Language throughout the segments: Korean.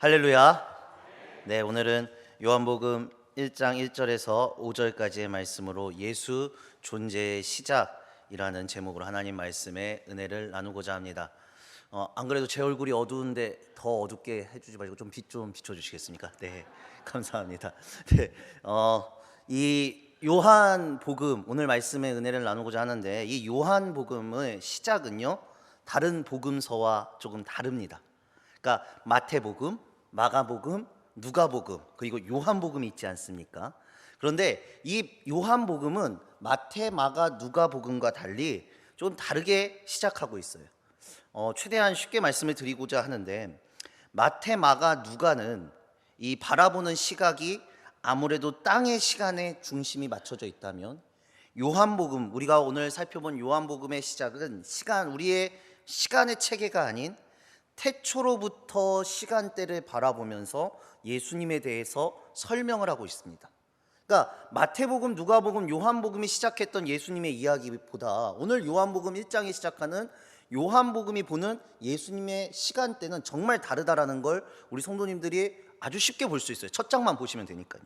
할렐루야. 네, 오늘은 요한복음 1장 1절에서 5절까지의 말씀으로 예수 존재의 시작이라는 제목으로 하나님 말씀의 은혜를 나누고자 합니다. 안 그래도 제 얼굴이 어두운데 더 어둡게 해주지 말고 좀 빛 좀 비춰주시겠습니까? 네, 감사합니다. 네, 이 요한복음, 오늘 말씀의 은혜를 나누고자 하는데, 이 요한복음의 시작은요 다른 복음서와 조금 다릅니다. 그러니까 마태복음, 마가복음, 누가복음, 그리고 요한복음이 있지 않습니까? 그런데 이 요한복음은 마태, 마가, 누가복음과 달리 좀 다르게 시작하고 있어요. 최대한 쉽게 말씀을 드리고자 하는데, 마태, 마가, 누가는 이 바라보는 시각이 아무래도 땅의 시간에 중심이 맞춰져 있다면, 요한복음, 우리가 오늘 살펴본 요한복음의 시작은 우리의 시간의 체계가 아닌 태초로부터 시간대를 바라보면서 예수님에 대해서 설명을 하고 있습니다. 그러니까 마태복음, 누가복음, 요한복음이 시작했던 예수님의 이야기보다 오늘 요한복음 1장이 시작하는 요한복음이 보는 예수님의 시간대는 정말 다르다라는 걸 우리 성도님들이 아주 쉽게 볼 수 있어요. 첫 장만 보시면 되니까요.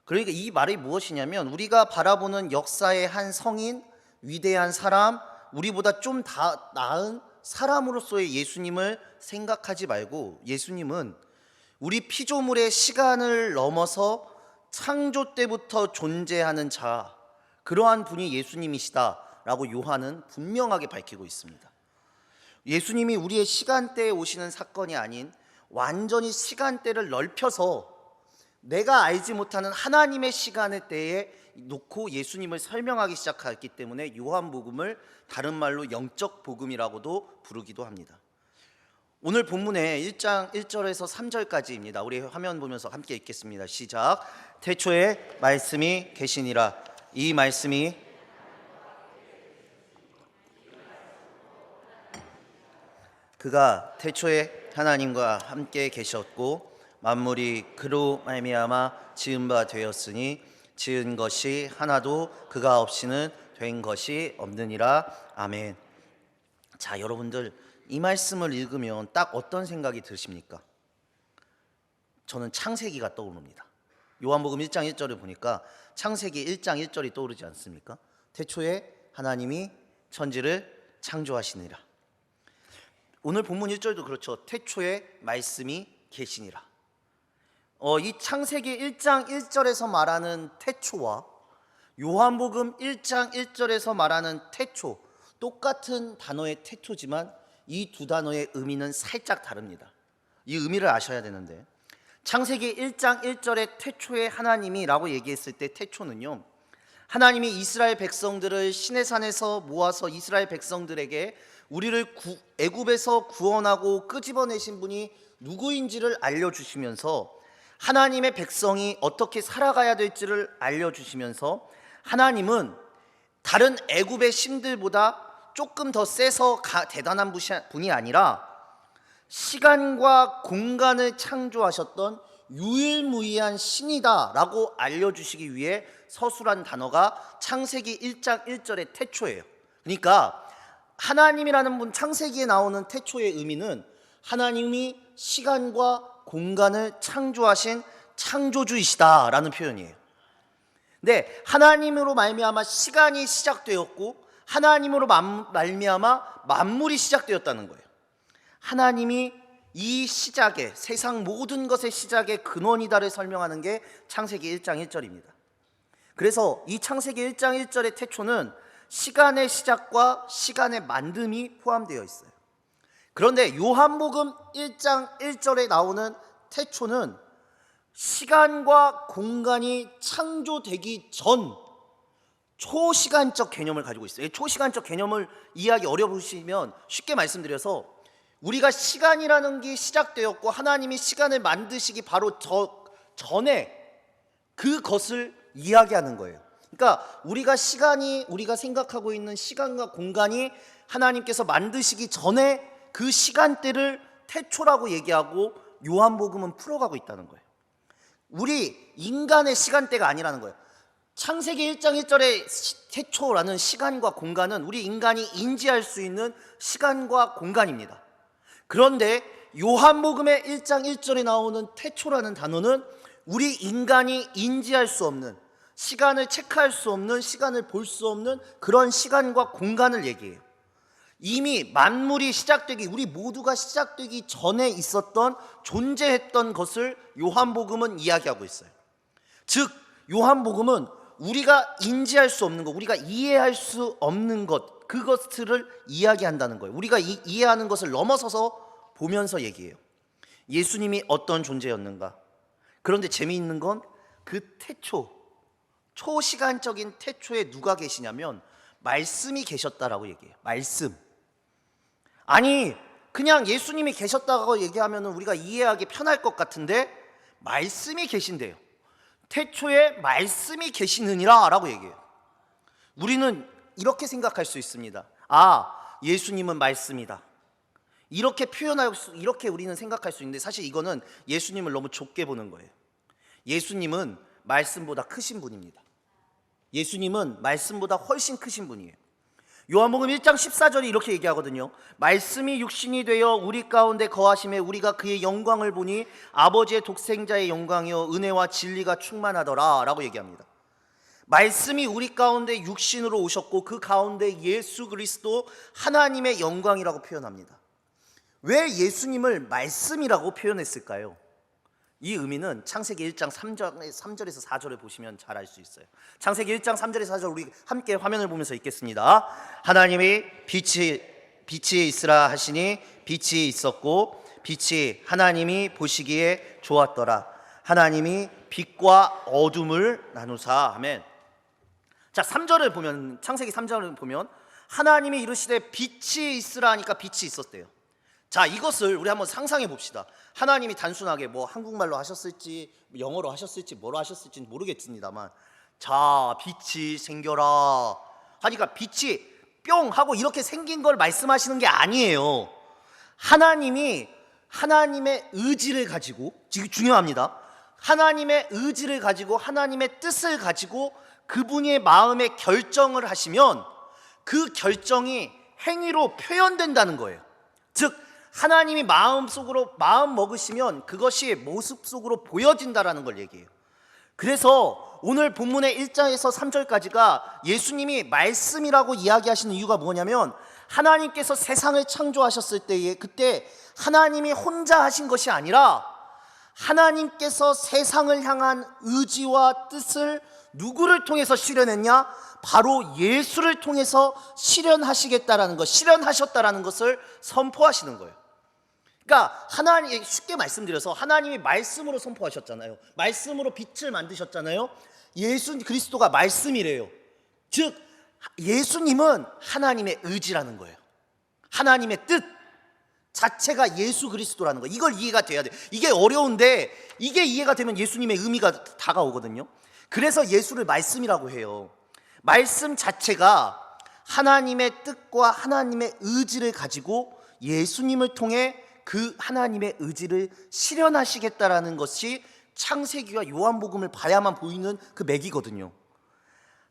그러니까 이 말이 무엇이냐면, 우리가 바라보는 역사의 한 성인, 위대한 사람, 우리보다 좀 다 나은 사람으로서의 예수님을 생각하지 말고, 예수님은 우리 피조물의 시간을 넘어서 창조 때부터 존재하는 자, 그러한 분이 예수님이시다라고 요한은 분명하게 밝히고 있습니다. 예수님이 우리의 시간대에 오시는 사건이 아닌 완전히 시간대를 넓혀서 내가 알지 못하는 하나님의 시간의 때에 놓고 예수님을 설명하기 시작했기 때문에 요한복음을 다른 말로 영적 복음이라고도 부르기도 합니다. 오늘 본문의 1장 1절에서 3절까지입니다. 우리 화면 보면서 함께 읽겠습니다. 시작. 태초에 말씀이 계시니라. 이 말씀이 그가 태초에 하나님과 함께 계셨고 만물이 그로 말미암아 지은 바 되었으니 지은 것이 하나도 그가 없이는 된 것이 없느니라. 아멘. 자, 여러분들 이 말씀을 읽으면 딱 어떤 생각이 드십니까? 저는 창세기가 떠오릅니다. 요한복음 1장 1절을 보니까 창세기 1장 1절이 떠오르지 않습니까? 태초에 하나님이 천지를 창조하시니라. 오늘 본문 1절도 그렇죠. 태초에 말씀이 계시니라. 이 창세기 1장 1절에서 말하는 태초와 요한복음 1장 1절에서 말하는 태초, 똑같은 단어의 태초지만 이 두 단어의 의미는 살짝 다릅니다. 이 의미를 아셔야 되는데, 창세기 1장 1절에 태초에 하나님이라고 얘기했을 때 태초는요, 하나님이 이스라엘 백성들을 시내산에서 모아서 이스라엘 백성들에게 우리를 애굽에서 구원하고 끄집어내신 분이 누구인지를 알려주시면서 하나님의 백성이 어떻게 살아가야 될지를 알려주시면서, 하나님은 다른 애굽의 신들보다 조금 더 세서 대단한 분이 아니라 시간과 공간을 창조하셨던 유일무이한 신이다 라고 알려주시기 위해 서술한 단어가 창세기 1장 1절의 태초예요. 그러니까 하나님이라는 분, 창세기에 나오는 태초의 의미는 하나님이 시간과 공간을 창조하신 창조주이시다라는 표현이에요. 근데 하나님으로 말미암아 시간이 시작되었고 하나님으로 말미암아 만물이 시작되었다는 거예요. 하나님이 이 시작의, 세상 모든 것의 시작의 근원이다를 설명하는 게 창세기 1장 1절입니다. 그래서 이 창세기 1장 1절의 태초는 시간의 시작과 시간의 만듦이 포함되어 있어요. 그런데 요한복음 1장 1절에 나오는 태초는 시간과 공간이 창조되기 전 초시간적 개념을 가지고 있어요. 초시간적 개념을 이해하기 어려우시면 쉽게 말씀드려서, 우리가 시간이라는 게 시작되었고 하나님이 시간을 만드시기 바로 전에 그것을 이야기하는 거예요. 그러니까 우리가 생각하고 있는 시간과 공간이 하나님께서 만드시기 전에 그 시간대를 태초라고 얘기하고 요한복음은 풀어가고 있다는 거예요. 우리 인간의 시간대가 아니라는 거예요. 창세기 1장 1절의 태초라는 시간과 공간은 우리 인간이 인지할 수 있는 시간과 공간입니다. 그런데 요한복음의 1장 1절에 나오는 태초라는 단어는 우리 인간이 인지할 수 없는, 시간을 체크할 수 없는, 시간을 볼 수 없는 그런 시간과 공간을 얘기해요. 이미 만물이 시작되기, 우리 모두가 시작되기 전에 있었던, 존재했던 것을 요한복음은 이야기하고 있어요. 즉 요한복음은 우리가 인지할 수 없는 것, 우리가 이해할 수 없는 것, 그것들을 이야기한다는 거예요. 우리가 이해하는 것을 넘어서서 보면서 얘기해요. 예수님이 어떤 존재였는가. 그런데 재미있는 건 그 태초, 초시간적인 태초에 누가 계시냐면 말씀이 계셨다라고 얘기해요. 말씀. 아니 그냥 예수님이 계셨다고 얘기하면 우리가 이해하기 편할 것 같은데 말씀이 계신대요. 태초에 말씀이 계시느니라 라고 얘기해요. 우리는 이렇게 생각할 수 있습니다. 아, 예수님은 말씀이다, 이렇게 표현할 수, 이렇게 우리는 생각할 수 있는데 사실 이거는 예수님을 너무 좁게 보는 거예요. 예수님은 말씀보다 크신 분입니다. 예수님은 말씀보다 훨씬 크신 분이에요. 요한복음 1장 14절이 이렇게 얘기하거든요. 말씀이 육신이 되어 우리 가운데 거하심에 우리가 그의 영광을 보니 아버지의 독생자의 영광이요 은혜와 진리가 충만하더라 라고 얘기합니다. 말씀이 우리 가운데 육신으로 오셨고 그 가운데 예수 그리스도 하나님의 영광이라고 표현합니다. 왜 예수님을 말씀이라고 표현했을까요? 이 의미는 창세기 1장 3절에서 4절을 보시면 잘 알 수 있어요. 창세기 1장 3절에서 4절 우리 함께 화면을 보면서 읽겠습니다. 하나님이 빛이 있으라 하시니 빛이 있었고 빛이 하나님이 보시기에 좋았더라. 하나님이 빛과 어둠을 나누사 하면, 자 3절을 보면, 창세기 3절을 보면 하나님이 이르시되 빛이 있으라 하니까 빛이 있었대요. 자 이것을 우리 한번 상상해 봅시다. 하나님이 단순하게 뭐 한국말로 하셨을지 영어로 하셨을지 뭐로 하셨을지 모르겠습니다만, 자 빛이 생겨라 하니까 빛이 뿅 하고 이렇게 생긴 걸 말씀하시는 게 아니에요. 하나님이 하나님의 의지를 가지고, 지금 중요합니다. 하나님의 의지를 가지고 하나님의 뜻을 가지고 그분의 마음에 결정을 하시면 그 결정이 행위로 표현된다는 거예요. 즉 하나님이 마음속으로 마음 먹으시면 그것이 모습 속으로 보여진다라는 걸 얘기해요. 그래서 오늘 본문의 1장에서 3절까지가 예수님이 말씀이라고 이야기하시는 이유가 뭐냐면, 하나님께서 세상을 창조하셨을 때에 그때 하나님이 혼자 하신 것이 아니라 하나님께서 세상을 향한 의지와 뜻을 누구를 통해서 실현했냐? 바로 예수를 통해서 실현하시겠다라는 것, 실현하셨다라는 것을 선포하시는 거예요. 그러니까 하나님, 쉽게 말씀드려서 하나님이 말씀으로 선포하셨잖아요. 말씀으로 빛을 만드셨잖아요. 예수 그리스도가 말씀이래요. 즉 예수님은 하나님의 의지라는 거예요. 하나님의 뜻 자체가 예수 그리스도라는 거예요. 이걸 이해가 돼야 돼요. 이게 어려운데 이게 이해가 되면 예수님의 의미가 다가오거든요. 그래서 예수를 말씀이라고 해요. 말씀 자체가 하나님의 뜻과 하나님의 의지를 가지고 예수님을 통해 그 하나님의 의지를 실현하시겠다라는 것이 창세기와 요한복음을 봐야만 보이는 그 맥이거든요.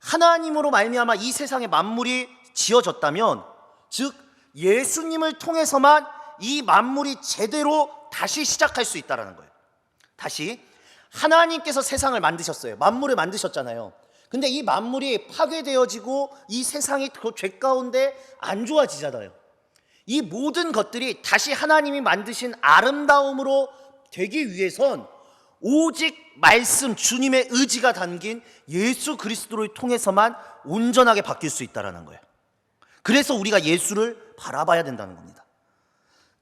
하나님으로 말미암아 이 세상의 만물이 지어졌다면, 즉 예수님을 통해서만 이 만물이 제대로 다시 시작할 수 있다는 거예요. 다시 하나님께서 세상을 만드셨어요. 만물을 만드셨잖아요. 근데 이 만물이 파괴되어지고 이 세상이 죄 가운데 안 좋아지잖아요. 이 모든 것들이 다시 하나님이 만드신 아름다움으로 되기 위해선 오직 말씀, 주님의 의지가 담긴 예수 그리스도를 통해서만 온전하게 바뀔 수 있다는 거예요. 그래서 우리가 예수를 바라봐야 된다는 겁니다.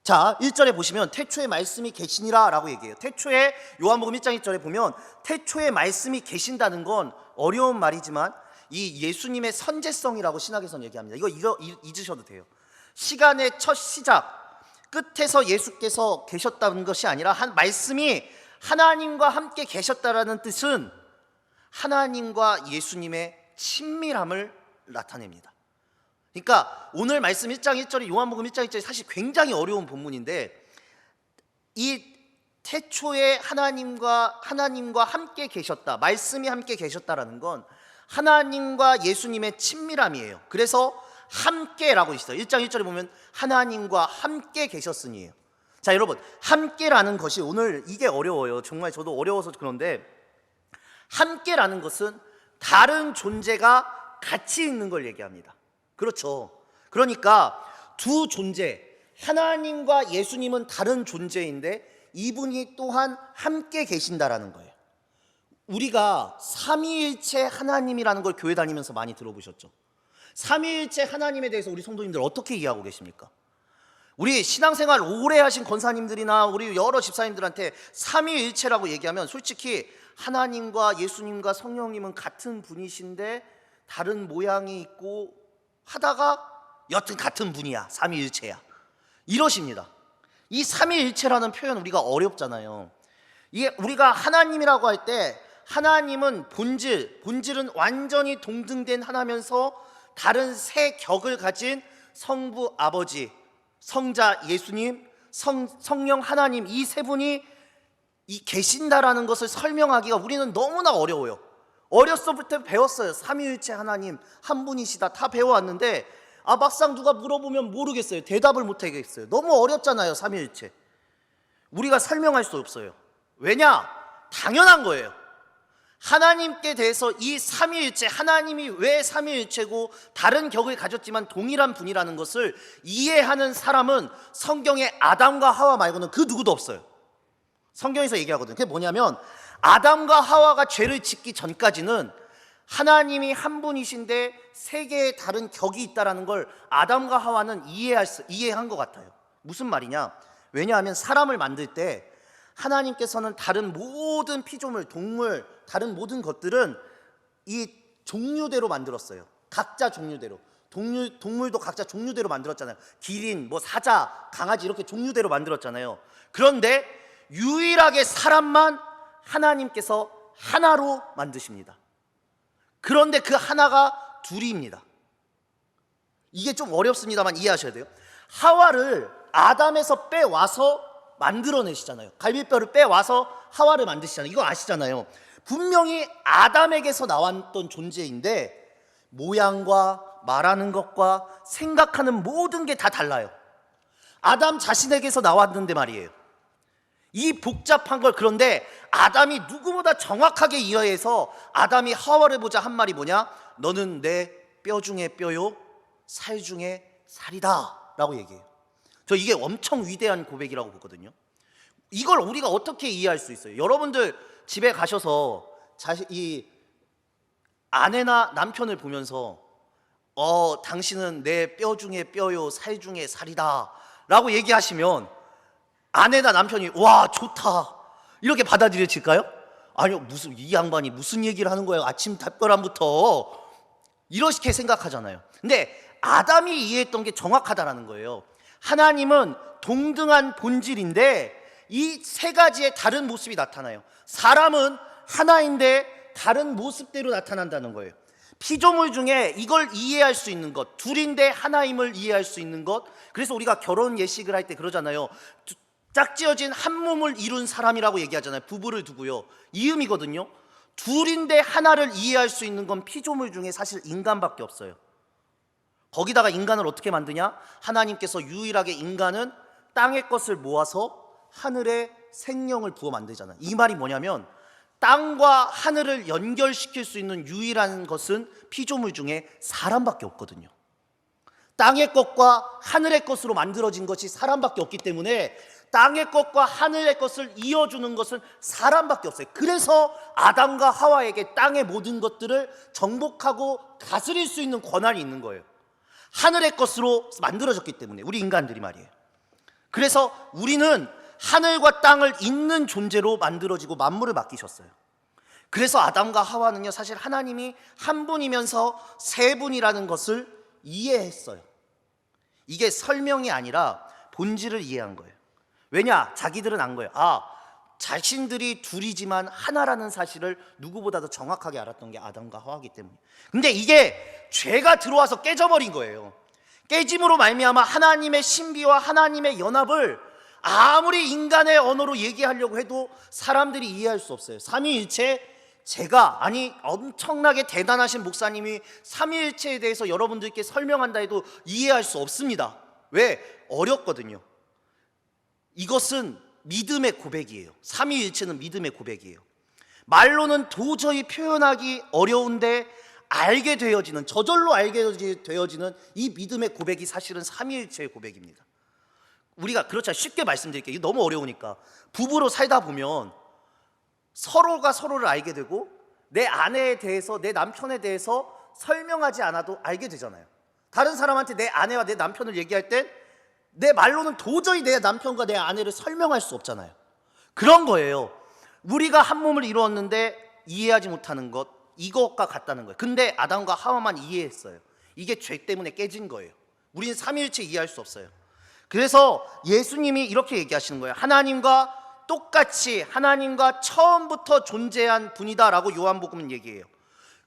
자 1절에 보시면 태초에 말씀이 계시니라 라고 얘기해요. 태초에 요한복음 1장 1절에 보면 태초에 말씀이 계신다는 건 어려운 말이지만 이 예수님의 선제성이라고 신학에서는 얘기합니다. 이거 잊으셔도 돼요. 시간의 첫 시작, 끝에서 예수께서 계셨다는 것이 아니라 말씀이 하나님과 함께 계셨다라는 뜻은 하나님과 예수님의 친밀함을 나타냅니다. 그러니까 오늘 말씀 1장 1절이 요한복음 1장 1절이 사실 굉장히 어려운 본문인데, 이 태초에 하나님과 함께 계셨다, 말씀이 함께 계셨다라는 건 하나님과 예수님의 친밀함이에요. 그래서 함께라고 있어요. 1장 1절에 보면 하나님과 함께 계셨으니에요. 자, 여러분, 함께라는 것이 오늘 이게 어려워요. 정말 저도 어려워서 그런데, 함께라는 것은 다른 존재가 같이 있는 걸 얘기합니다. 그렇죠. 그러니까 두 존재, 하나님과 예수님은 다른 존재인데 이분이 또한 함께 계신다라는 거예요. 우리가 삼위일체 하나님이라는 걸 교회 다니면서 많이 들어보셨죠? 삼위일체 하나님에 대해서 우리 성도님들 어떻게 이해하고 계십니까? 우리 신앙생활 오래 하신 권사님들이나 우리 여러 집사님들한테 삼위일체라고 얘기하면 솔직히 하나님과 예수님과 성령님은 같은 분이신데 다른 모양이 있고 하다가 여튼 같은 분이야, 삼위일체야, 이러십니다. 이 삼위일체라는 표현 우리가 어렵잖아요. 이게 우리가 하나님이라고 할 때 하나님은 본질은 완전히 동등된 하나면서 다른 세 격을 가진 성부 아버지, 성자 예수님, 성령 하나님, 이 세 분이 계신다라는 것을 설명하기가 우리는 너무나 어려워요. 어렸을 때부터 배웠어요. 삼위일체 하나님 한 분이시다 다 배워왔는데 막상 누가 물어보면 모르겠어요. 대답을 못하겠어요. 너무 어렵잖아요. 삼위일체 우리가 설명할 수 없어요. 왜냐? 당연한 거예요. 하나님께 대해서 이 삼위일체, 하나님이 왜 삼위일체고 다른 격을 가졌지만 동일한 분이라는 것을 이해하는 사람은 성경에 아담과 하와 말고는 그 누구도 없어요. 성경에서 얘기하거든요. 그게 뭐냐면 아담과 하와가 죄를 짓기 전까지는 하나님이 한 분이신데 세 개의 다른 격이 있다는 걸 아담과 하와는 이해한 것 같아요. 무슨 말이냐? 왜냐하면 사람을 만들 때 하나님께서는 다른 모든 피조물, 동물, 다른 모든 것들은 이 종류대로 만들었어요. 각자 종류대로. 동물도 각자 종류대로 만들었잖아요. 기린, 사자, 강아지 이렇게 종류대로 만들었잖아요. 그런데 유일하게 사람만 하나님께서 하나로 만드십니다. 그런데 그 하나가 둘입니다. 이게 좀 어렵습니다만 이해하셔야 돼요. 하와를 아담에서 빼와서 만들어내시잖아요. 갈비뼈를 빼와서 하와를 만드시잖아요. 이거 아시잖아요. 분명히 아담에게서 나왔던 존재인데 모양과 말하는 것과 생각하는 모든 게 다 달라요. 아담 자신에게서 나왔는데 말이에요. 이 복잡한 걸, 그런데 아담이 누구보다 정확하게 이해해서 아담이 하와를 보자 한 말이 뭐냐? 너는 내 뼈 중에 뼈요 살 중에 살이다 라고 얘기해요. 저 이게 엄청 위대한 고백이라고 보거든요. 이걸 우리가 어떻게 이해할 수 있어요? 여러분들 집에 가셔서 이 아내나 남편을 보면서 당신은 내 뼈 중에 뼈요 살 중에 살이다 라고 얘기하시면 아내나 남편이 와 좋다 이렇게 받아들여질까요? 아니요, 이 양반이 무슨 얘기를 하는 거예요? 아침 답변함부터 이렇게 생각하잖아요. 근데 아담이 이해했던 게 정확하다라는 거예요. 하나님은 동등한 본질인데 이 세 가지의 다른 모습이 나타나요. 사람은 하나인데 다른 모습대로 나타난다는 거예요. 피조물 중에 이걸 이해할 수 있는 것, 둘인데 하나임을 이해할 수 있는 것. 그래서 우리가 결혼 예식을 할 때 그러잖아요. 짝지어진 한 몸을 이룬 사람이라고 얘기하잖아요. 부부를 두고요. 이음이거든요. 둘인데 하나를 이해할 수 있는 건 피조물 중에 사실 인간밖에 없어요. 거기다가 인간을 어떻게 만드냐? 하나님께서 유일하게 인간은 땅의 것을 모아서 하늘에 생명을 부어 만들잖아요. 이 말이 뭐냐면 땅과 하늘을 연결시킬 수 있는 유일한 것은 피조물 중에 사람밖에 없거든요. 땅의 것과 하늘의 것으로 만들어진 것이 사람밖에 없기 때문에 땅의 것과 하늘의 것을 이어주는 것은 사람밖에 없어요. 그래서 아담과 하와에게 땅의 모든 것들을 정복하고 다스릴 수 있는 권한이 있는 거예요. 하늘의 것으로 만들어졌기 때문에, 우리 인간들이 말이에요. 그래서 우리는 하늘과 땅을 잇는 존재로 만들어지고 만물을 맡기셨어요. 그래서 아담과 하와는요, 사실 하나님이 한 분이면서 세 분이라는 것을 이해했어요. 이게 설명이 아니라 본질을 이해한 거예요. 왜냐? 자기들은 안 거예요. 자신들이 둘이지만 하나라는 사실을 누구보다도 정확하게 알았던 게 아담과 하와이기 때문에. 근데 이게 죄가 들어와서 깨져버린 거예요. 깨짐으로 말미암아 하나님의 신비와 하나님의 연합을 아무리 인간의 언어로 얘기하려고 해도 사람들이 이해할 수 없어요. 삼위일체, 엄청나게 대단하신 목사님이 삼위일체에 대해서 여러분들께 설명한다 해도 이해할 수 없습니다. 왜? 어렵거든요. 이것은 믿음의 고백이에요. 삼위일체는 믿음의 고백이에요. 말로는 도저히 표현하기 어려운데 알게 되어지는, 저절로 알게 되어지는 이 믿음의 고백이 사실은 삼위일체의 고백입니다. 우리가 그렇죠. 쉽게 말씀드릴게요. 이게 너무 어려우니까. 부부로 살다 보면 서로가 서로를 알게 되고 내 아내에 대해서, 내 남편에 대해서 설명하지 않아도 알게 되잖아요. 다른 사람한테 내 아내와 내 남편을 얘기할 땐 내 말로는 도저히 내 남편과 내 아내를 설명할 수 없잖아요. 그런 거예요. 우리가 한 몸을 이루었는데 이해하지 못하는 것, 이것과 같다는 거예요. 근데 아담과 하와만 이해했어요. 이게 죄 때문에 깨진 거예요. 우리는 삼위일체 이해할 수 없어요. 그래서 예수님이 이렇게 얘기하시는 거예요. 하나님과 똑같이, 하나님과 처음부터 존재한 분이다라고 요한복음은 얘기해요.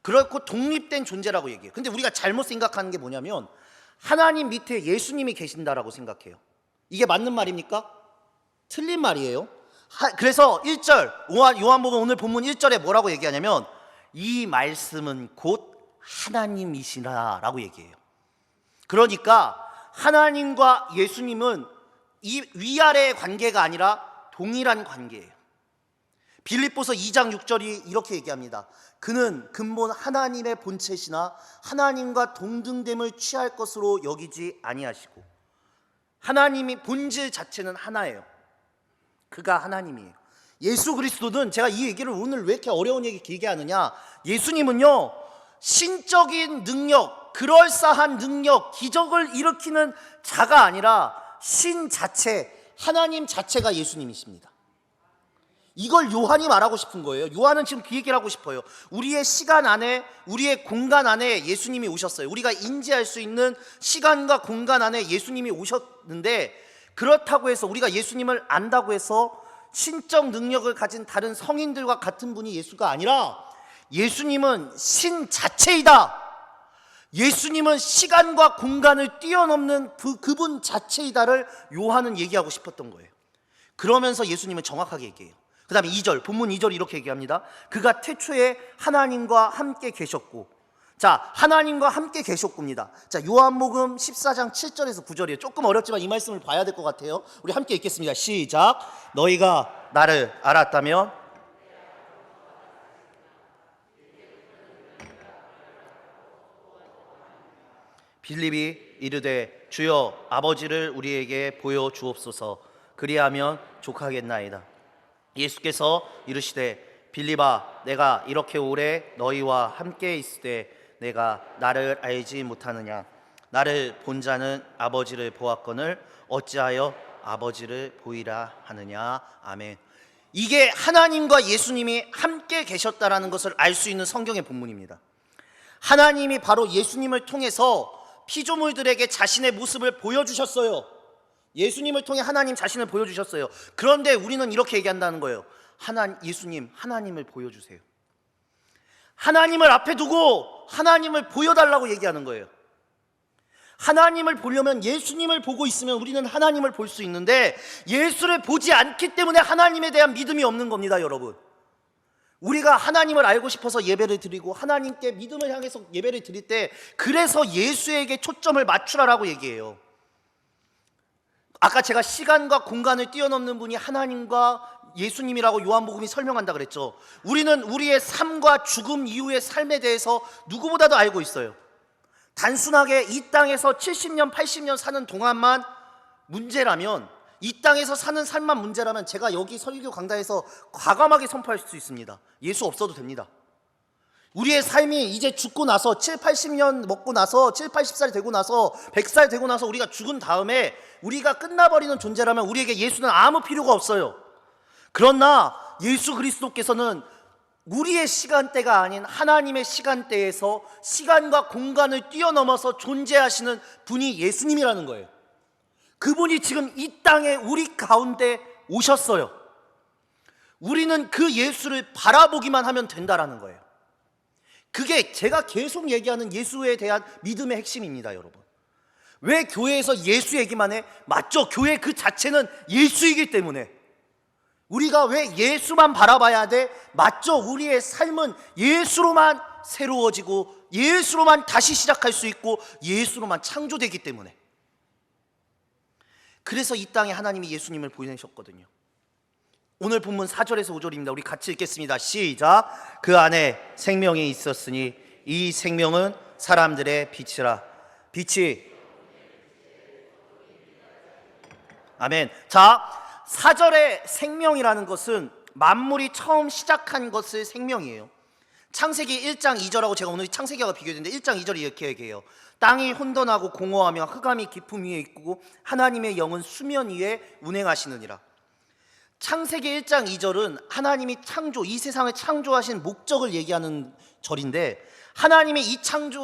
그렇고 독립된 존재라고 얘기해요. 근데 우리가 잘못 생각하는 게 뭐냐면 하나님 밑에 예수님이 계신다라고 생각해요. 이게 맞는 말입니까? 틀린 말이에요. 그래서 1절 요한복음 오늘 본문 1절에 뭐라고 얘기하냐면 이 말씀은 곧 하나님이시라라고 얘기해요. 그러니까 하나님과 예수님은 이 위아래의 관계가 아니라 동일한 관계예요. 빌립보서 2장 6절이 이렇게 얘기합니다. 그는 근본 하나님의 본체시나 하나님과 동등됨을 취할 것으로 여기지 아니하시고, 하나님이 본질 자체는 하나예요. 그가 하나님이에요. 예수 그리스도는, 제가 이 얘기를 오늘 왜 이렇게 어려운 얘기 길게 하느냐, 예수님은요 신적인 능력, 그럴싸한 능력, 기적을 일으키는 자가 아니라 신 자체, 하나님 자체가 예수님이십니다. 이걸 요한이 말하고 싶은 거예요. 요한은 지금 그 얘기를 하고 싶어요. 우리의 시간 안에, 우리의 공간 안에 예수님이 오셨어요. 우리가 인지할 수 있는 시간과 공간 안에 예수님이 오셨는데, 그렇다고 해서 우리가 예수님을 안다고 해서 신적 능력을 가진 다른 성인들과 같은 분이 예수가 아니라 예수님은 신 자체이다. 예수님은 시간과 공간을 뛰어넘는 그분 자체이다를 요한은 얘기하고 싶었던 거예요. 그러면서 예수님은 정확하게 얘기해요. 그 다음에 2절, 본문 2절 이렇게 얘기합니다. 그가 태초에 하나님과 함께 계셨고, 자, 하나님과 함께 계셨고입니다. 자, 요한복음 14장 7절에서 9절이에요. 조금 어렵지만 이 말씀을 봐야 될 것 같아요. 우리 함께 읽겠습니다. 시작. 너희가 나를 알았다면 빌립이 이르되 주여 아버지를 우리에게 보여 주옵소서. 그리하면 족하겠나이다. 예수께서 이르시되 빌립아, 내가 이렇게 오래 너희와 함께 있을 때 내가 나를 알지 못하느냐? 나를 본 자는 아버지를 보았거늘 어찌하여 아버지를 보이라 하느냐? 아멘. 이게 하나님과 예수님이 함께 계셨다라는 것을 알 수 있는 성경의 본문입니다. 하나님이 바로 예수님을 통해서 피조물들에게 자신의 모습을 보여주셨어요. 예수님을 통해 하나님 자신을 보여주셨어요. 그런데 우리는 이렇게 얘기한다는 거예요. 예수님, 하나님을 보여주세요. 하나님을 앞에 두고 하나님을 보여달라고 얘기하는 거예요. 하나님을 보려면 예수님을 보고 있으면 우리는 하나님을 볼 수 있는데, 예수를 보지 않기 때문에 하나님에 대한 믿음이 없는 겁니다, 여러분. 우리가 하나님을 알고 싶어서 예배를 드리고 하나님께 믿음을 향해서 예배를 드릴 때, 그래서 예수에게 초점을 맞추라라고 얘기해요. 아까 제가 시간과 공간을 뛰어넘는 분이 하나님과 예수님이라고 요한복음이 설명한다 그랬죠. 우리는 우리의 삶과 죽음 이후의 삶에 대해서 누구보다도 알고 있어요. 단순하게 이 땅에서 70년, 80년 사는 동안만 문제라면, 이 땅에서 사는 삶만 문제라면 제가 여기 설교 강단에서 과감하게 선포할 수 있습니다. 예수 없어도 됩니다. 우리의 삶이 이제 죽고 나서 7, 80년 먹고 나서 7, 80살 되고 나서 100살 되고 나서 우리가 죽은 다음에 우리가 끝나버리는 존재라면 우리에게 예수는 아무 필요가 없어요. 그러나 예수 그리스도께서는 우리의 시간대가 아닌 하나님의 시간대에서 시간과 공간을 뛰어넘어서 존재하시는 분이 예수님이라는 거예요. 그분이 지금 이 땅에 우리 가운데 오셨어요. 우리는 그 예수를 바라보기만 하면 된다라는 거예요. 그게 제가 계속 얘기하는 예수에 대한 믿음의 핵심입니다, 여러분. 왜 교회에서 예수 얘기만 해? 맞죠? 교회 그 자체는 예수이기 때문에. 우리가 왜 예수만 바라봐야 돼? 맞죠? 우리의 삶은 예수로만 새로워지고 예수로만 다시 시작할 수 있고 예수로만 창조되기 때문에. 그래서 이 땅에 하나님이 예수님을 보내셨거든요. 오늘 본문 4절에서 5절입니다. 우리 같이 읽겠습니다. 시작. 그 안에 생명이 있었으니 이 생명은 사람들의 빛이라. 빛이, 아멘. 자, 4절의 생명이라는 것은 만물이 처음 시작한 것을 생명이에요. 창세기 1장 2절하고 제가 오늘 창세기와 비교했는데 1장 2절이 이렇게 얘기해요. 땅이 혼돈하고 공허하며 흑암이 깊음 위에 있고 하나님의 영은 수면 위에 운행하시느니라. 창세기 1장 2절은 하나님이 이 세상을 창조하신 목적을 얘기하는 절인데, 하나님이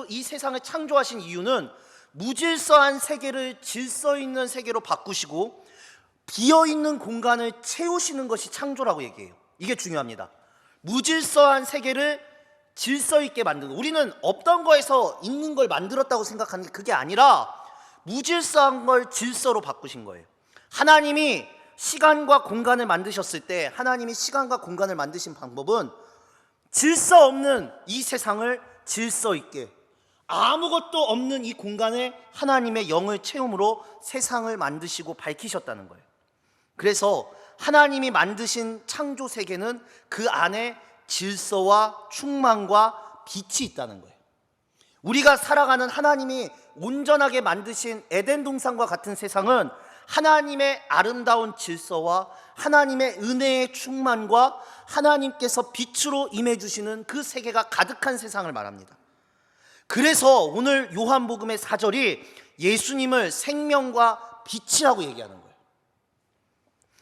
이 세상을 창조하신 이유는 무질서한 세계를 질서 있는 세계로 바꾸시고 비어있는 공간을 채우시는 것이 창조라고 얘기해요. 이게 중요합니다. 무질서한 세계를 질서 있게 만드는, 우리는 없던 거에서 있는 걸 만들었다고 생각하는 게 그게 아니라 무질서한 걸 질서로 바꾸신 거예요. 하나님이 시간과 공간을 만드셨을 때, 하나님이 시간과 공간을 만드신 방법은 질서 없는 이 세상을 질서 있게, 아무것도 없는 이 공간에 하나님의 영을 채움으로 세상을 만드시고 밝히셨다는 거예요. 그래서 하나님이 만드신 창조 세계는 그 안에 질서와 충만과 빛이 있다는 거예요. 우리가 살아가는 하나님이 온전하게 만드신 에덴 동산과 같은 세상은 하나님의 아름다운 질서와 하나님의 은혜의 충만과 하나님께서 빛으로 임해 주시는 그 세계가 가득한 세상을 말합니다. 그래서 오늘 요한복음의 4절이 예수님을 생명과 빛이라고 얘기하는 거예요.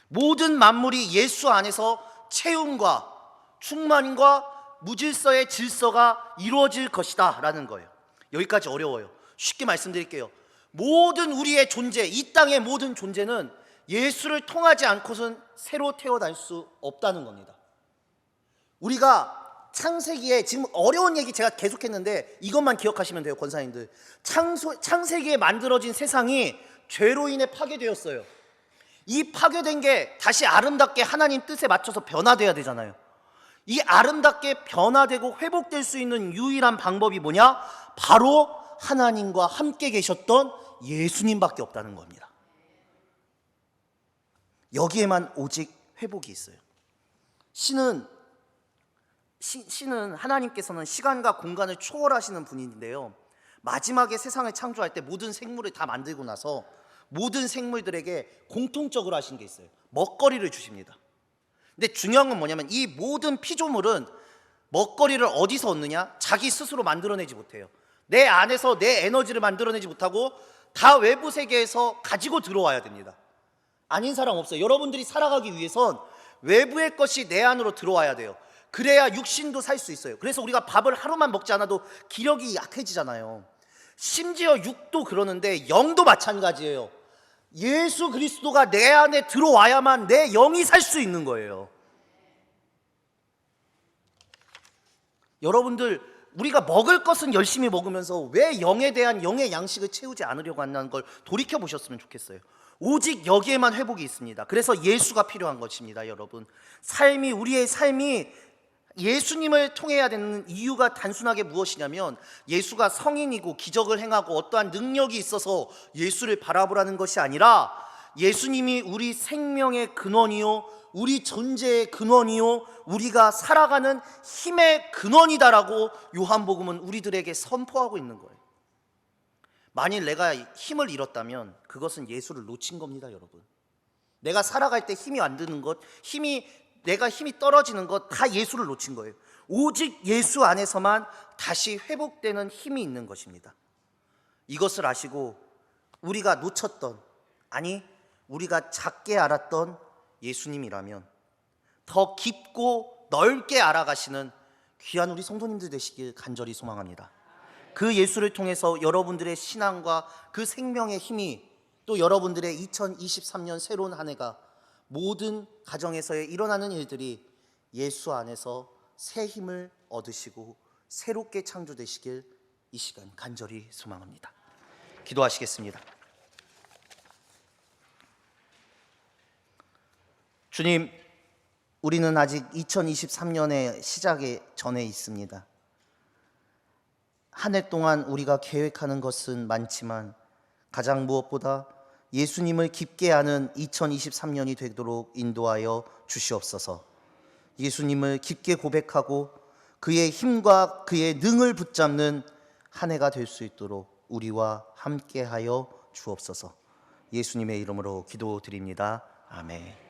모든 만물이 예수 안에서 채움과 충만과 무질서의 질서가 이루어질 것이다 라는 거예요. 여기까지 어려워요. 쉽게 말씀드릴게요. 모든 우리의 존재, 이 땅의 모든 존재는 예수를 통하지 않고선 새로 태어날 수 없다는 겁니다. 우리가 창세기에, 지금 어려운 얘기 제가 계속했는데 이것만 기억하시면 돼요, 권사님들. 창세기에 만들어진 세상이 죄로 인해 파괴되었어요. 이 파괴된 게 다시 아름답게 하나님 뜻에 맞춰서 변화돼야 되잖아요. 이 아름답게 변화되고 회복될 수 있는 유일한 방법이 뭐냐? 바로 하나님과 함께 계셨던 예수님밖에 없다는 겁니다. 여기에만 오직 회복이 있어요. 신은 하나님께서는 시간과 공간을 초월하시는 분인데요, 마지막에 세상을 창조할 때 모든 생물을 다 만들고 나서 모든 생물들에게 공통적으로 하신 게 있어요. 먹거리를 주십니다. 근데 중요한 건 뭐냐면 이 모든 피조물은 먹거리를 어디서 얻느냐? 자기 스스로 만들어내지 못해요. 내 안에서 내 에너지를 만들어내지 못하고 다 외부 세계에서 가지고 들어와야 됩니다. 아닌 사람 없어요. 여러분들이 살아가기 위해선 외부의 것이 내 안으로 들어와야 돼요. 그래야 육신도 살 수 있어요. 그래서 우리가 밥을 하루만 먹지 않아도 기력이 약해지잖아요. 심지어 육도 그러는데 영도 마찬가지예요. 예수 그리스도가 내 안에 들어와야만 내 영이 살 수 있는 거예요. 여러분들, 우리가 먹을 것은 열심히 먹으면서 왜 영에 대한 영의 양식을 채우지 않으려고 한다는 걸 돌이켜 보셨으면 좋겠어요. 오직 여기에만 회복이 있습니다. 그래서 예수가 필요한 것입니다. 여러분, 우리의 삶이 예수님을 통해야 되는 이유가 단순하게 무엇이냐면, 예수가 성인이고 기적을 행하고 어떠한 능력이 있어서 예수를 바라보라는 것이 아니라, 예수님이 우리 생명의 근원이요, 우리 존재의 근원이요, 우리가 살아가는 힘의 근원이다라고 요한복음은 우리들에게 선포하고 있는 거예요. 만일 내가 힘을 잃었다면 그것은 예수를 놓친 겁니다. 여러분, 내가 살아갈 때 힘이 안 드는 것, 내가 힘이 떨어지는 것, 다 예수를 놓친 거예요. 오직 예수 안에서만 다시 회복되는 힘이 있는 것입니다. 이것을 아시고 우리가 놓쳤던, 아니 우리가 작게 알았던 예수님이라면 더 깊고 넓게 알아가시는 귀한 우리 성도님들 되시길 간절히 소망합니다. 그 예수를 통해서 여러분들의 신앙과 그 생명의 힘이, 또 여러분들의 2023년 새로운 한 해가, 모든 가정에서의 일어나는 일들이 예수 안에서 새 힘을 얻으시고 새롭게 창조되시길 이 시간 간절히 소망합니다. 기도하시겠습니다. 주님, 우리는 아직 2023년의 시작에 전에 있습니다. 한 해 동안 우리가 계획하는 것은 많지만 가장 무엇보다 예수님을 깊게 아는 2023년이 되도록 인도하여 주시옵소서. 예수님을 깊게 고백하고 그의 힘과 그의 능을 붙잡는 한 해가 될 수 있도록 우리와 함께하여 주옵소서. 예수님의 이름으로 기도드립니다. 아멘.